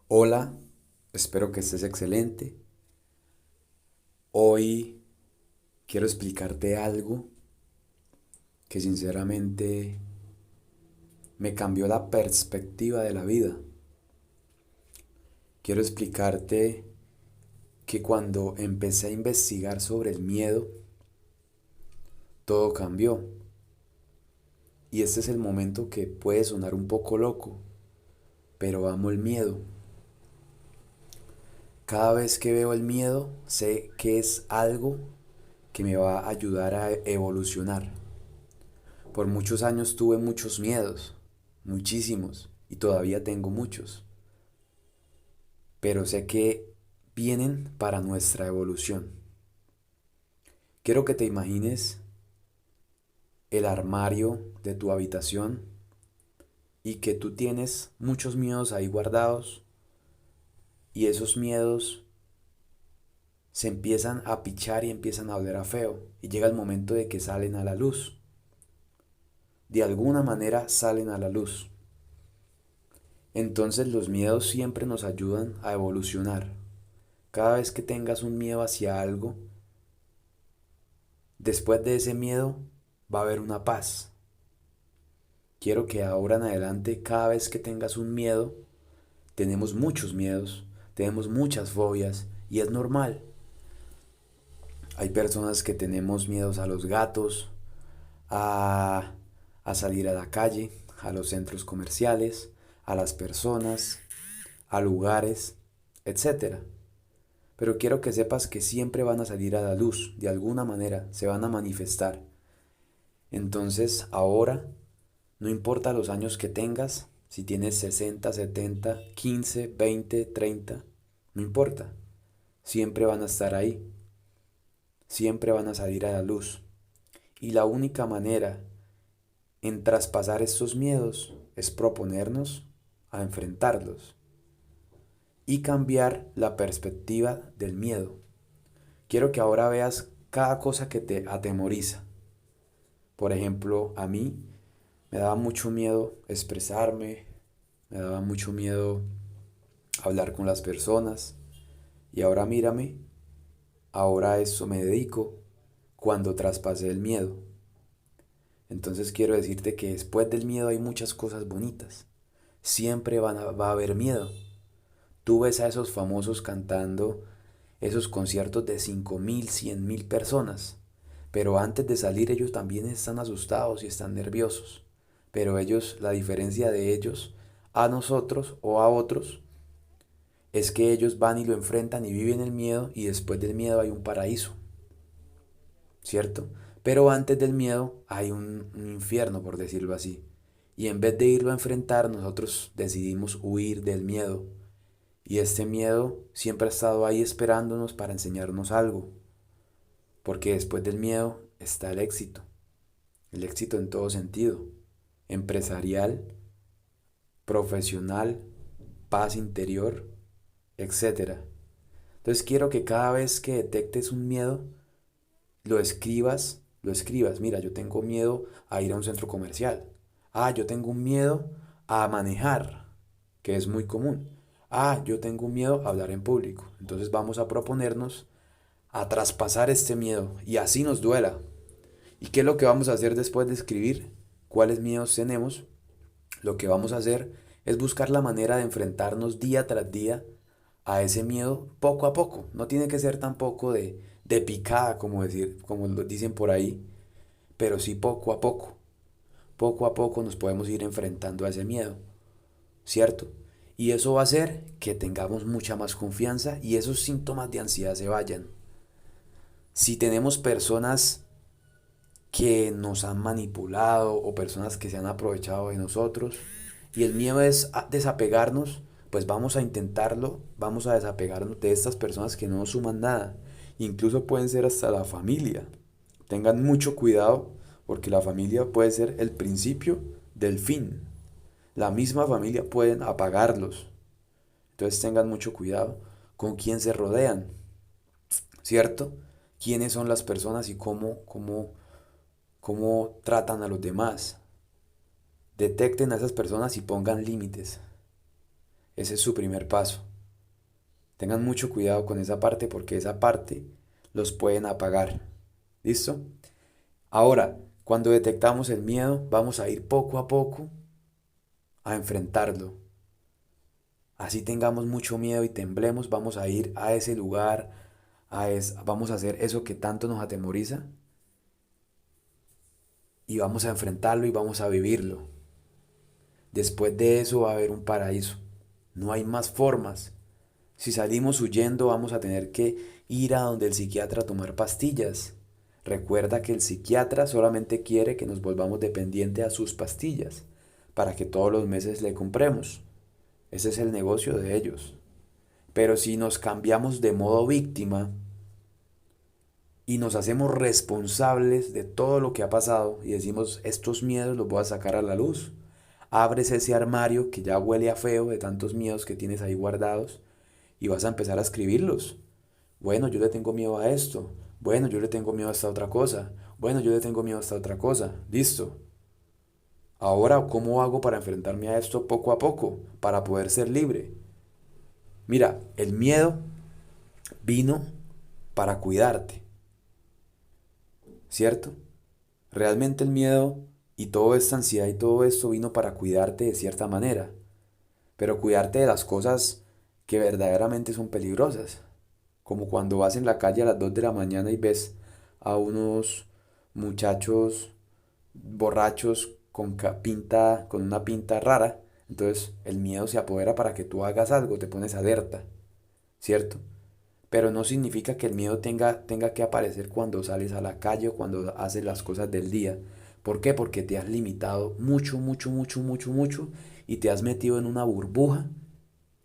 Hola, espero que estés excelente. Hoy quiero explicarte algo que sinceramente me cambió la perspectiva de la vida. Quiero explicarte que cuando empecé a investigar sobre el miedo, todo cambió. Y este es el momento que puede sonar un poco loco, pero amo el miedo. Cada vez que veo el miedo, sé que es algo que me va a ayudar a evolucionar. Por muchos años tuve muchos miedos, muchísimos, y todavía tengo muchos, pero sé que vienen para nuestra evolución. Quiero que te imagines el armario de tu habitación y que tú tienes muchos miedos ahí guardados y esos miedos se empiezan a pichar y empiezan a oler a feo y llega el momento de que salen a la luz. De alguna manera salen a la luz. Entonces los miedos siempre nos ayudan a evolucionar. Cada vez que tengas un miedo hacia algo, después de ese miedo va a haber una paz. Quiero que ahora en adelante, cada vez que tengas un miedo, tenemos muchos miedos, tenemos muchas fobias y es normal. Hay personas que tenemos miedos a los gatos, a, a salir a la calle, a los centros comerciales, a las personas, a lugares, etcétera. Pero quiero que sepas que siempre van a salir a la luz, de alguna manera, se van a manifestar. Entonces, ahora, no importa los años que tengas, si tienes 60, 70, 15, 20, 30, no importa. Siempre van a estar ahí, siempre van a salir a la luz. Y la única manera en traspasar estos miedos es proponernos a enfrentarlos y cambiar la perspectiva del miedo. Quiero que ahora veas cada cosa que te atemoriza. Por ejemplo, a mí me daba mucho miedo expresarme, me daba mucho miedo hablar con las personas. Y ahora mírame, ahora a eso me dedico cuando traspasé el miedo. Entonces quiero decirte que después del miedo hay muchas cosas bonitas. Siempre va a haber miedo. Tú ves a esos famosos cantando esos conciertos de 5.000, 100.000 personas. Pero antes de salir ellos también están asustados y están nerviosos. Pero ellos, la diferencia de ellos a nosotros o a otros es que ellos van y lo enfrentan y viven el miedo y después del miedo hay un paraíso, ¿cierto? Pero antes del miedo hay un infierno, por decirlo así. Y en vez de irlo a enfrentar, nosotros decidimos huir del miedo. Y este miedo siempre ha estado ahí esperándonos para enseñarnos algo. Porque después del miedo está el éxito en todo sentido, empresarial, profesional, paz interior, etcétera. Entonces quiero que cada vez que detectes un miedo, lo escribas. Mira, yo tengo miedo a ir a un centro comercial. Ah, yo tengo un miedo a manejar, que es muy común. Ah, yo tengo miedo a hablar en público. Entonces vamos a proponernos a traspasar este miedo y así nos duela. ¿Y qué es lo que vamos a hacer después de escribir cuáles miedos tenemos? Lo que vamos a hacer es buscar la manera de enfrentarnos día tras día a ese miedo poco a poco. No tiene que ser tampoco de picada, como lo dicen por ahí, pero sí poco a poco. Poco a poco nos podemos ir enfrentando a ese miedo, ¿cierto? Y eso va a hacer que tengamos mucha más confianza y esos síntomas de ansiedad se vayan. Si tenemos personas que nos han manipulado o personas que se han aprovechado de nosotros y el miedo es a desapegarnos, pues vamos a intentarlo, vamos a desapegarnos de estas personas que no nos suman nada. Incluso pueden ser hasta la familia. Tengan mucho cuidado porque la familia puede ser el principio del fin. La misma familia pueden apagarlos. Entonces tengan mucho cuidado con quién se rodean, ¿cierto? Quiénes son las personas y cómo tratan a los demás. Detecten a esas personas y pongan límites. Ese es su primer paso. Tengan mucho cuidado con esa parte porque esa parte los pueden apagar. ¿Listo? Ahora, cuando detectamos el miedo, vamos a ir poco a poco a enfrentarlo. Así tengamos mucho miedo y temblemos, vamos a ir a ese lugar, vamos a hacer eso que tanto nos atemoriza y vamos a enfrentarlo y vamos a vivirlo. Después de eso va a haber un paraíso. No hay más formas. Si salimos huyendo vamos a tener que ir a donde el psiquiatra a tomar pastillas. Recuerda que el psiquiatra solamente quiere que nos volvamos dependientes a sus pastillas para que todos los meses le compremos. Ese es el negocio de ellos. Pero si nos cambiamos de modo víctima y nos hacemos responsables de todo lo que ha pasado y decimos, estos miedos los voy a sacar a la luz, abres ese armario que ya huele a feo de tantos miedos que tienes ahí guardados y vas a empezar a escribirlos. Bueno, yo le tengo miedo a esto. Bueno, yo le tengo miedo a esta otra cosa. Bueno, yo le tengo miedo a esta otra cosa. Listo. Ahora, ¿cómo hago para enfrentarme a esto poco a poco? Para poder ser libre. Mira, el miedo vino para cuidarte, ¿cierto? Realmente el miedo y toda esta ansiedad y todo esto vino para cuidarte de cierta manera, pero cuidarte de las cosas que verdaderamente son peligrosas, como cuando vas en la calle a las 2 de la mañana y ves a unos muchachos borrachos con una pinta rara, entonces el miedo se apodera para que tú hagas algo, te pones alerta, ¿cierto? Pero no significa que el miedo tenga que aparecer cuando sales a la calle o cuando haces las cosas del día. ¿Por qué? Porque te has limitado mucho, mucho, mucho, mucho, mucho y te has metido en una burbuja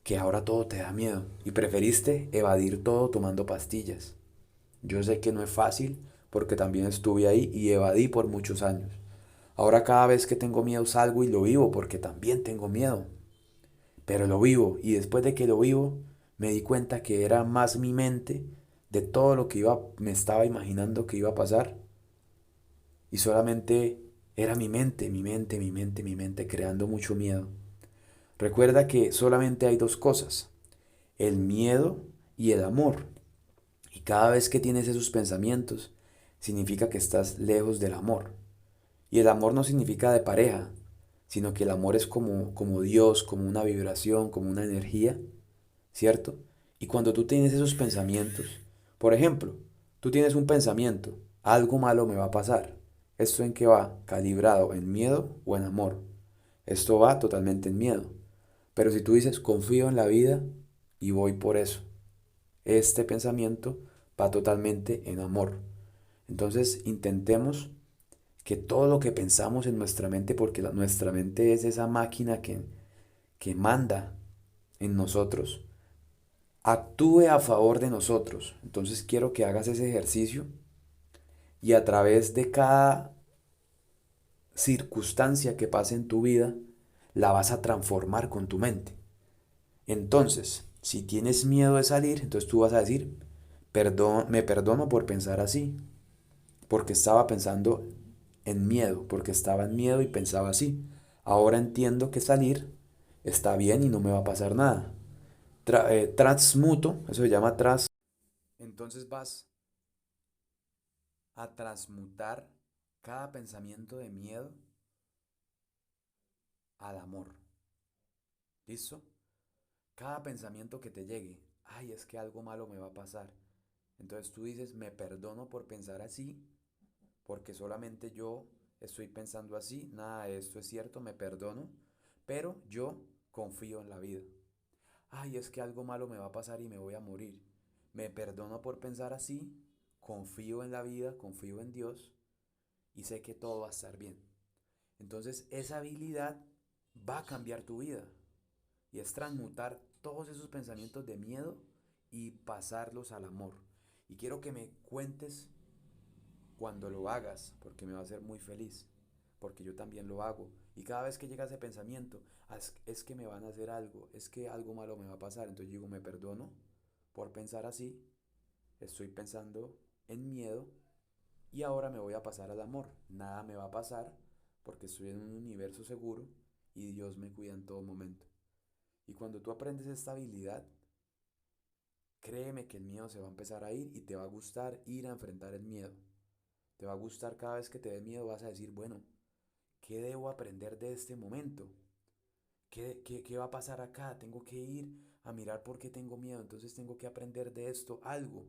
que ahora todo te da miedo y preferiste evadir todo tomando pastillas. Yo sé que no es fácil porque también estuve ahí y evadí por muchos años. Ahora cada vez que tengo miedo salgo y lo vivo porque también tengo miedo. Pero lo vivo y después de que lo vivo me di cuenta que era más mi mente de todo lo que me estaba imaginando que iba a pasar y solamente era mi mente, mi mente, mi mente, mi mente creando mucho miedo. Recuerda que solamente hay dos cosas, el miedo y el amor. Y cada vez que tienes esos pensamientos, significa que estás lejos del amor. Y el amor no significa de pareja, sino que el amor es como Dios, como una vibración, como una energía, ¿cierto? Y cuando tú tienes esos pensamientos, por ejemplo, tú tienes un pensamiento, algo malo me va a pasar. ¿Esto en qué va? ¿Calibrado en miedo o en amor? Esto va totalmente en miedo. Pero si tú dices, confío en la vida y voy por eso, este pensamiento va totalmente en amor. Entonces intentemos que todo lo que pensamos en nuestra mente, porque nuestra mente es esa máquina que manda en nosotros, actúe a favor de nosotros. Entonces quiero que hagas ese ejercicio y a través de cada circunstancia que pase en tu vida, la vas a transformar con tu mente. Entonces, si tienes miedo de salir, entonces tú vas a decir, perdón, me perdono por pensar así, porque estaba pensando en miedo, porque estaba en miedo y pensaba así. Ahora entiendo que salir está bien y no me va a pasar nada. Transmuto, eso se llama tras. Entonces vas a transmutar cada pensamiento de miedo al amor. ¿Listo? Cada pensamiento que te llegue, ay, es que algo malo me va a pasar. Entonces tú dices, me perdono por pensar así, porque solamente yo estoy pensando así, nada de esto es cierto, me perdono, pero yo confío en la vida. Ay, es que algo malo me va a pasar y me voy a morir. Me perdono por pensar así, confío en la vida, confío en Dios y sé que todo va a estar bien. Entonces esa habilidad va a cambiar tu vida y es transmutar todos esos pensamientos de miedo y pasarlos al amor. Y quiero que me cuentes cuando lo hagas, porque me va a hacer muy feliz, porque yo también lo hago. Y cada vez que llega ese pensamiento, es que me van a hacer algo, es que algo malo me va a pasar, entonces yo digo, me perdono por pensar así, estoy pensando en miedo y ahora me voy a pasar al amor. Nada me va a pasar porque estoy en un universo seguro y Dios me cuida en todo momento. Y cuando tú aprendes esta habilidad, créeme que el miedo se va a empezar a ir y te va a gustar ir a enfrentar el miedo. Te va a gustar cada vez que te dé miedo, vas a decir, bueno, ¿qué debo aprender de este momento? ¿Qué va a pasar acá? Tengo que ir a mirar por qué tengo miedo, entonces tengo que aprender de esto algo.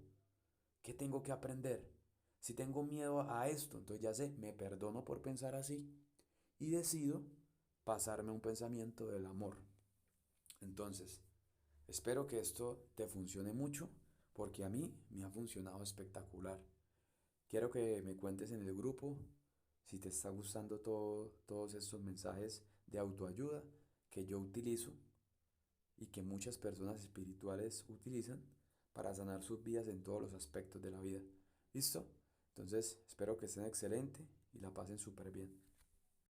¿Qué tengo que aprender? Si tengo miedo a esto, entonces ya sé, me perdono por pensar así y decido pasarme a un pensamiento del amor. Entonces, espero que esto te funcione mucho porque a mí me ha funcionado espectacular. Quiero que me cuentes en el grupo si te está gustando todos estos mensajes de autoayuda que yo utilizo y que muchas personas espirituales utilizan para sanar sus vidas en todos los aspectos de la vida. ¿Listo? Entonces, espero que estén excelente y la pasen súper bien.